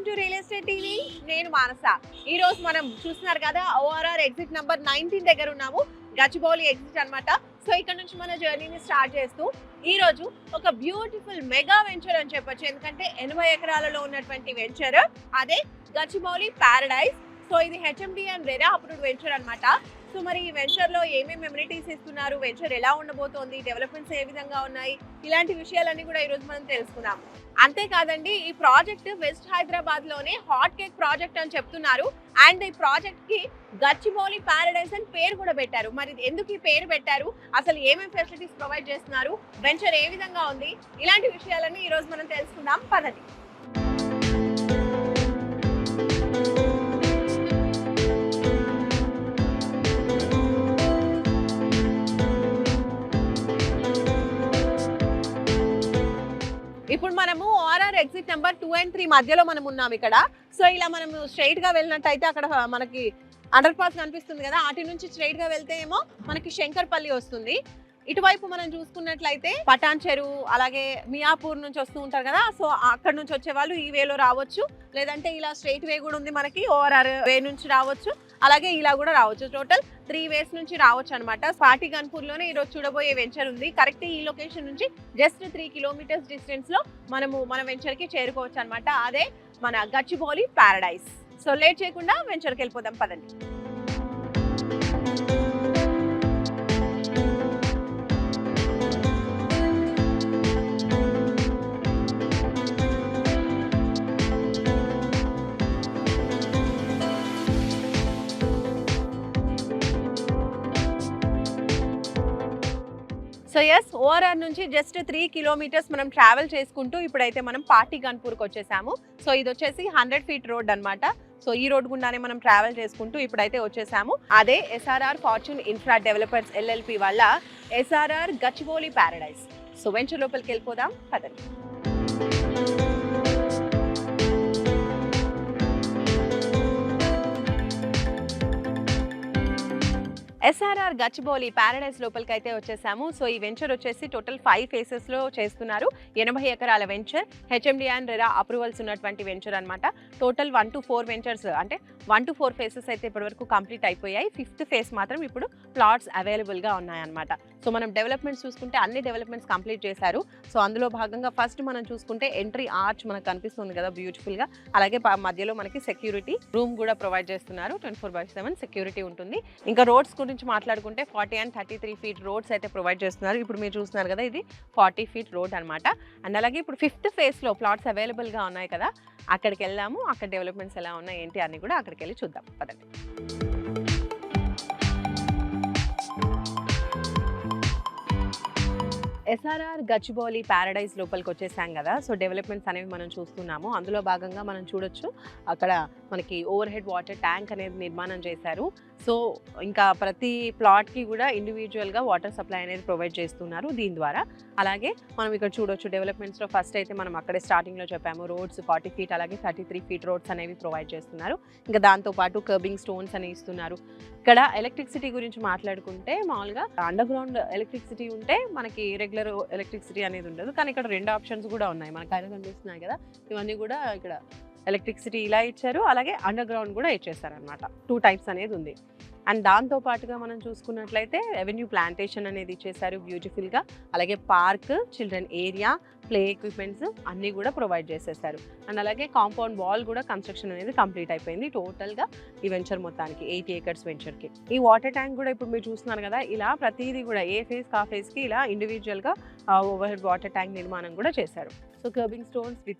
To real estate TV. నేను మానస. ఈ రోజు మనం చూస్తున్నారు కదా, ORR ఎగ్జిట్ నంబర్ 19 దగ్గర ఉన్నాము. గచ్చిబౌలి ఎగ్జిట్ అన్నమాట. సో ఇక్కడ నుంచి మన జర్నీని స్టార్ట్ చేస్తూ ఈ రోజు ఒక బ్యూటిఫుల్ మెగా వెంచర్ అని చెప్పొచ్చు. ఎందుకంటే 80 ఎకరాలలో ఉన్నటువంటి వెంచర్ అదే గచ్చిబౌలి ప్యారడైజ్. సో ఇది HMD and RERA approved venture అన్నమాట. సో మరి ఈ వెంచర్ లో ఏమేమి ఎమ్యూనిటీస్ ఇస్తున్నారు, వెంచర్ ఎలా ఉండబోతోంది, డెవలప్మెంట్స్ ఏ విధంగా ఉన్నాయి, ఇలాంటి విషయాలన్నీ కూడా ఈ రోజు మనం తెలుసుకుందాం. అంతేకాదండి, ఈ ప్రాజెక్ట్ వెస్ట్ హైదరాబాద్ లోనే హాట్ కేక్ ప్రాజెక్ట్ అని చెప్తున్నారు. అండ్ ఈ ప్రాజెక్ట్ కి గచ్చిబౌలి ప్యారడైజ్ అని పేరు కూడా పెట్టారు. మరి ఎందుకు ఈ పేరు పెట్టారు, అసలు ఏమేమి ఫెసిలిటీస్ ప్రొవైడ్ చేస్తున్నారు, వెంచర్ ఏ విధంగా ఉంది, ఇలాంటి విషయాలన్నీ ఈ రోజు మనం తెలుసుకుందాం పదండి. ఇప్పుడు మనము ORR ఎగ్జిట్ నెంబర్ 2 and 3 మధ్యలో మనం ఉన్నాం ఇక్కడ. సో ఇలా మనము స్ట్రైట్ గా వెళ్ళినట్టయితే అక్కడ మనకి అండర్ పాస్ కనిపిస్తుంది కదా, అటు నుంచి స్ట్రైట్ గా వెళ్తే ఏమో మనకి శంకర్పల్లి వస్తుంది. ఇటువైపు మనం చూసుకున్నట్లయితే పటాన్ చెరువు, అలాగే మియాపూర్ నుంచి వస్తూ ఉంటారు కదా, సో అక్కడ నుంచి వచ్చే వాళ్ళు ఈ వేలో రావచ్చు. లేదంటే ఇలా స్ట్రైట్ వే కూడా ఉంది మనకి, ORR వే నుంచి రావచ్చు, అలాగే ఇలా కూడా రావచ్చు. టోటల్ 3 వేస్ నుంచి రావచ్చు అనమాట. పాటి గన్పూర్ లోనే ఈరోజు చూడబోయే వెంచర్ ఉంది. కరెక్ట్ ఈ లొకేషన్ నుంచి జస్ట్ 3 కిలోమీటర్స్ డిస్టెన్స్ లో మనము మన వెంచర్ కి చేరుకోవచ్చు అనమాట. అదే మన గచ్చిబౌలి ప్యారడైజ్. సో లేట్ చేయకుండా వెంచర్కి వెళ్ళిపోదాం పదండి. సో ఎస్, ORR నుంచి జస్ట్ 3 కిలోమీటర్స్ మనం ట్రావెల్ చేసుకుంటూ ఇప్పుడైతే మనం పాటి గన్పూర్కి వచ్చేసాము. సో ఇది వచ్చేసి 100 ఫీట్ రోడ్ అన్నమాట. సో ఈ రోడ్ గుండానే మనం ట్రావెల్ చేసుకుంటూ ఇప్పుడైతే వచ్చేసాము. అదే SRR fortune infra developers LLP వల్ల SRR Gachibowli Paradise. So venture లోపలికి వెళ్ళిపోదాం పదండి. SRR గచ్చిబౌలి ప్యారడైజ్ లోపలికి అయితే వచ్చేసాము. సో ఈ వెంచర్ వచ్చేసి టోటల్ 5 ఫేసెస్ లో చేస్తున్నారు. 80 ఎకరాల venture, HMD and RERA approvals ఉన్నటువంటి వెంచర్ అన్నమాట. టోటల్ 1 to 4 వెంచర్స్, అంటే 1 to 4 ఫేసెస్ అయితే ఇప్పటివరకు కంప్లీట్ అయిపోయాయి. 5th ఫేస్ మాత్రం ఇప్పుడు ప్లాట్స్ అవైలబుల్ గా ఉన్నాయన్నమాట. సో మనం డెవలప్మెంట్స్ చూసుకుంటే అన్ని డెవలప్మెంట్స్ కంప్లీట్ చేశారు. సో అందులో భాగంగా ఫస్ట్ మనం చూసుకుంటే ఎంట్రీ ఆర్చ్ మనకు కనిపిస్తుంది కదా బ్యూటిఫుల్ గా, అలాగే మధ్యలో మనకి సెక్యూరిటీ రూమ్ కూడా ప్రొవైడ్ చేస్తున్నారు. 24/7 సెక్యూరిటీ ఉంటుంది. ఇంకా రోడ్స్ గురించి మాట్లాడుకుంటే 40 and 33 ఫీట్ రోడ్స్ అయితే ప్రొవైడ్ చేస్తున్నారు. ఇప్పుడు మీరు చూస్తున్నారు కదా, ఇది 40 ఫీట్ రోడ్ అనమాట. అండ్ అలాగే ఇప్పుడు 5th ఫేజ్ లో ప్లాట్స్ అవైలబుల్ గా ఉన్నాయి కదా, అక్కడికి వెళ్దాము. అక్కడ డెవలప్మెంట్స్ ఎలా ఉన్నాయి ఏంటి అని కూడా అక్కడికి వెళ్ళి చూద్దాం పదండి. SRR గచ్చిబౌలి ప్యారడైజ్ లోపలికి వచ్చేసాం కదా. సో డెవలప్మెంట్స్ అనేవి మనం చూస్తున్నాము. అందులో భాగంగా మనం చూడొచ్చు, అక్కడ మనకి ఓవర్ హెడ్ వాటర్ ట్యాంక్ అనేది నిర్మాణం చేశారు. సో ఇంకా ప్రతి ప్లాట్కి కూడా ఇండివిజువల్గా వాటర్ సప్లై అనేది ప్రొవైడ్ చేస్తున్నారు దీని ద్వారా. అలాగే మనం ఇక్కడ చూడొచ్చు డెవలప్మెంట్స్లో ఫస్ట్ అయితే మనం అక్కడే స్టార్టింగ్లో చెప్పాము, రోడ్స్ 40 ఫీట్ అలాగే 33 ఫీట్ రోడ్స్ అనేవి ప్రొవైడ్ చేస్తున్నారు. ఇంకా దాంతోపాటు కర్బింగ్ స్టోన్స్ అనేవి ఇస్తున్నారు. ఇక్కడ ఎలక్ట్రిసిటీ గురించి మాట్లాడుకుంటే మామూలుగా అండర్ గ్రౌండ్ ఎలక్ట్రిసిటీ ఉంటే మనకి రెగ్యులర్ ఎలక్ట్రిసిటీ అనేది ఉండదు, కానీ ఇక్కడ 2 ఆప్షన్స్ కూడా ఉన్నాయి. మనకు ఆయన కనిపిస్తున్నాయి కదా, ఇవన్నీ కూడా ఇక్కడ ఎలక్ట్రిసిటీ ఇలా ఇచ్చారు, అలాగే అండర్ గ్రౌండ్ కూడా ఇచ్చేస్తారనమాట. 2 టైప్స్ అనేది ఉంది. అండ్ దాంతో పాటుగా మనం చూసుకున్నట్లయితే రెవెన్యూ ప్లాంటేషన్ అనేది ఇచ్చేసారు బ్యూటిఫుల్గా. అలాగే park, children area, play equipments అన్నీ కూడా ప్రొవైడ్ చేసేసారు. అండ్ అలాగే కాంపౌండ్ వాల్ కూడా కన్స్ట్రక్షన్ అనేది కంప్లీట్ అయిపోయింది టోటల్గా ఈ వెంచర్ మొత్తానికి, 80 ఏకర్స్ వెంచర్కి. ఈ వాటర్ ట్యాంక్ కూడా ఇప్పుడు మీరు చూస్తున్నారు కదా, ఇలా ప్రతిదీ కూడా ఏ ఫేజ్ కా ఫేజ్కి ఇలా ఇండివిజువల్గా ఓవర్ హెడ్ వాటర్ ట్యాంక్ నిర్మాణం కూడా చేశారు. So kerbing stones with